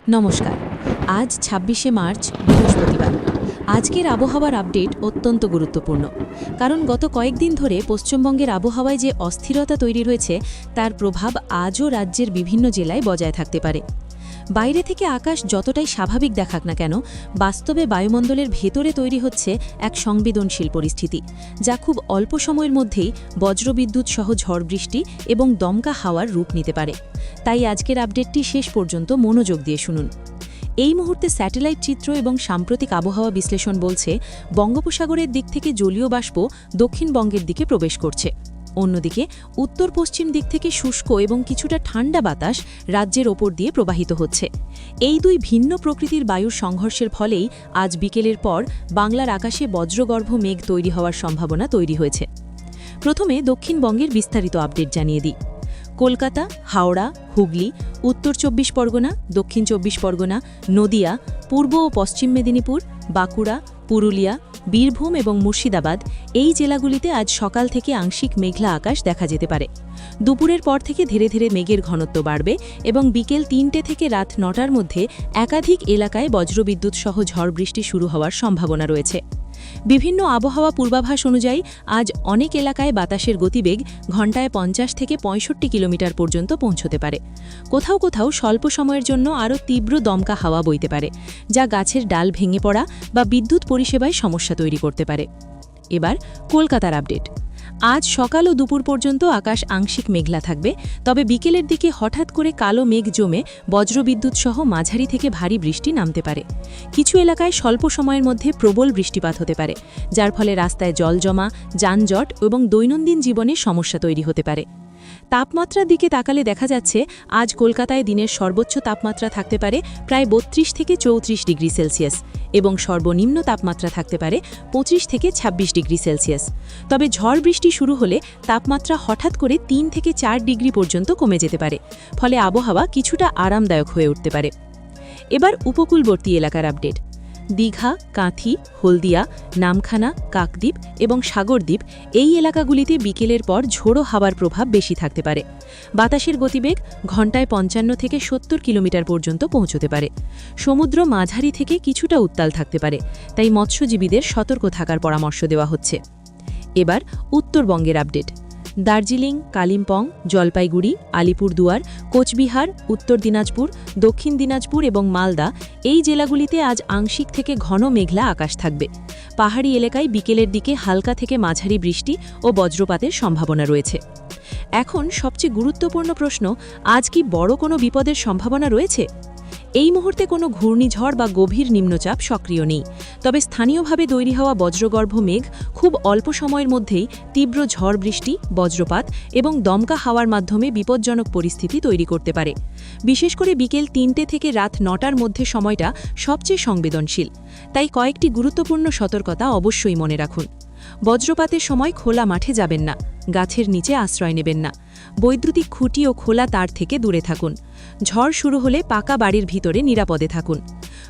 নমস্কার। আজ ২৬শে মার্চ বৃহস্পতিবার। আজকের আবহাওয়ার আপডেট অত্যন্ত গুরুত্বপূর্ণ, কারণ গত কয়েকদিন ধরে পশ্চিমবঙ্গের আবহাওয়ায় যে অস্থিরতা তৈরি হয়েছে তার প্রভাব আজও রাজ্যের বিভিন্ন জেলায় বজায় থাকতে পারে। বাইরে থেকে আকাশ যতটাই স্বাভাবিক দেখাক না কেন, বাস্তবে বায়ুমণ্ডলের ভেতরে তৈরি হচ্ছে এক সংবেদনশীল পরিস্থিতি, যা খুব অল্প সময়ের মধ্যেই বজ্রবিদ্যুৎ সহ ঝড় বৃষ্টি এবং দমকা হাওয়ার রূপ নিতে পারে। তাই আজকের আপডেটটি শেষ পর্যন্ত মনোযোগ দিয়ে শুনুন। এই মুহূর্তে স্যাটেলাইট চিত্র এবং সাম্প্রতিক আবহাওয়া বিশ্লেষণ বলছে, বঙ্গোপসাগরের দিক থেকে জলীয় বাষ্প দক্ষিণবঙ্গের দিকে প্রবেশ করছে। অন্যদিকে উত্তর পশ্চিম দিক থেকে শুষ্ক এবং কিছুটা ঠান্ডা বাতাস রাজ্যের ওপর দিয়ে প্রবাহিত হচ্ছে। এই দুই ভিন্ন প্রকৃতির বায়ুর সংঘর্ষের ফলেই আজ বিকেলের পর বাংলার আকাশে বজ্রগর্ভ মেঘ তৈরি হওয়ার সম্ভাবনা তৈরি হয়েছে। প্রথমে দক্ষিণবঙ্গের বিস্তারিত আপডেট জানিয়ে দিই। কলকাতা, হাওড়া, হুগলি, উত্তর ২৪ পরগনা, দক্ষিণ ২৪ পরগনা, নদিয়া, পূর্ব ও পশ্চিম মেদিনীপুর, বাঁকুড়া, পুরুলিয়া, বীরভূম এবং মুর্শিদাবাদ এই জেলাগুলিতে আজ সকাল থেকে আংশিক মেঘলা আকাশ দেখা যেতে পারে। দুপুরের পর থেকে ধীরে ধীরে মেঘের ঘনত্ব বাড়বে এবং বিকেল ৩টে থেকে রাত ৯টার মধ্যে একাধিক এলাকায় বজ্রবিদ্যুৎ সহ ঝড় বৃষ্টি শুরু হওয়ার সম্ভাবনা রয়েছে। বিভিন্ন আবহাওয়া পূর্বাভাস অনুযায়ী আজ অনেক এলাকায় বাতাসের গতিবেগ ঘণ্টায় ৫০ থেকে ৬৫ কিলোমিটার পর্যন্ত পৌঁছতে পারে। কোথাও কোথাও স্বল্প সময়ের জন্য আরও তীব্র দমকা হাওয়া বইতে পারে, যা গাছের ডাল ভেঙে পড়া বা বিদ্যুৎ পরিষেবায় সমস্যা তৈরি করতে পারে। এবার কলকাতার আপডেট। আজ সকাল ও দুপুর পর্যন্ত আকাশ আংশিক মেঘলা থাকবে, তবে বিকেলের দিকে হঠাৎ করে কালো মেঘ জমে বজ্রবিদ্যুৎ সহ মাঝারি থেকে ভারী বৃষ্টি নামতে পারে। কিছু এলাকায় স্বল্প সময়ের মধ্যে প্রবল বৃষ্টিপাত হতে পারে, যার ফলে রাস্তায় জল জমা, যানজট এবং দৈনন্দিন জীবনে সমস্যা তৈরি হতে পারে। তাপমাত্রার দিকে তাকালে দেখা যাচ্ছে, আজ কলকাতায় দিনের সর্বোচ্চ তাপমাত্রা থাকতে পারে প্রায় ৩২ থেকে ৩৪ ডিগ্রি সেলসিয়াস এবং সর্বনিম্ন তাপমাত্রা থাকতে পারে ২৫ থেকে ২৬ ডিগ্রি সেলসিয়াস। তবে ঝড় বৃষ্টি শুরু হলে তাপমাত্রা হঠাৎ করে ৩ থেকে ৪ ডিগ্রি পর্যন্ত কমে যেতে পারে, ফলে আবহাওয়া কিছুটা আরামদায়ক হয়ে উঠতে পারে। এবার উপকূলবর্তী এলাকার আপডেট। দীঘা, কাঁথি, হলদিয়া, নামখানা, কাকদ্বীপ এবং সাগরদ্বীপ এই এলাকাগুলিতে বিকেলের পর ঝোড়ো হাওয়ার প্রভাব বেশি থাকতে পারে। বাতাসের গতিবেগ ঘণ্টায় ৫৫ থেকে ৭০ কিলোমিটার পর্যন্ত পৌঁছতে পারে। সমুদ্র মাঝারি থেকে কিছুটা উত্তাল থাকতে পারে, তাই মৎস্যজীবীদের সতর্ক থাকার পরামর্শ দেওয়া হচ্ছে। এবার উত্তরবঙ্গের আপডেট। দার্জিলিং, কালিম্পং, জলপাইগুড়ি, আলিপুরদুয়ার, কোচবিহার, উত্তর দিনাজপুর, দক্ষিণ দিনাজপুর এবং মালদা এই জেলাগুলিতে আজ আংশিক থেকে ঘন মেঘলা আকাশ থাকবে। পাহাড়ি এলাকায় বিকেলের দিকে হালকা থেকে মাঝারি বৃষ্টি ও বজ্রপাতের সম্ভাবনা রয়েছে। এখন সবচেয়ে গুরুত্বপূর্ণ প্রশ্ন, আজ কি বড় কোনো বিপদের সম্ভাবনা রয়েছে? এই মুহূর্তে কোনো ঘূর্ণিঝড় বা গভীর নিম্নচাপ সক্রিয় নেই, তবে স্থানীয়ভাবে তৈরি হওয়া বজ্রগর্ভ মেঘ খুব অল্প সময়ের মধ্যেই তীব্র ঝড় বৃষ্টি, বজ্রপাত এবং দমকা হাওয়ার মাধ্যমে বিপজ্জনক পরিস্থিতি তৈরি করতে পারে। বিশেষ করে বিকেল ৩টে থেকে রাত ৯টার মধ্যে সময়টা সবচেয়ে সংবেদনশীল, তাই কয়েকটি গুরুত্বপূর্ণ সতর্কতা অবশ্যই মনে রাখুন। বজ্রপাতের সময় খোলা মাঠে যাবেন না, গাছের নিচে আশ্রয় নেবেন না, বৈদ্যুতিক খুঁটি ও খোলা তার থেকে দূরে থাকুন। ঝড় শুরু হলে পাকা বাড়ির ভিতরে নিরাপদে থাকুন।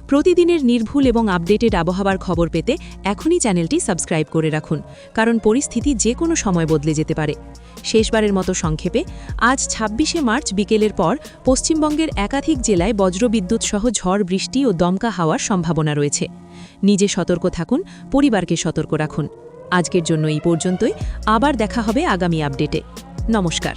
প্রতিদিনের নির্ভুল এবং আপডেটেড আবহাওয়ার খবর পেতে এখনই চ্যানেলটি সাবস্ক্রাইব করে রাখুন, কারণ পরিস্থিতি যে কোনো সময় বদলে যেতে পারে। শেষবারের মতো সংক্ষেপে, আজ ২৬শে মার্চ বিকেলের পর পশ্চিমবঙ্গের একাধিক জেলায় বজ্রবিদ্যুৎ সহ ঝড় বৃষ্টি ও দমকা হাওয়ার সম্ভাবনা রয়েছে। নিজে সতর্ক থাকুন, পরিবারকে সতর্ক রাখুন। আজকের জন্য এই পর্যন্তই। আবার দেখা হবে আগামী আপডেটে। নমস্কার।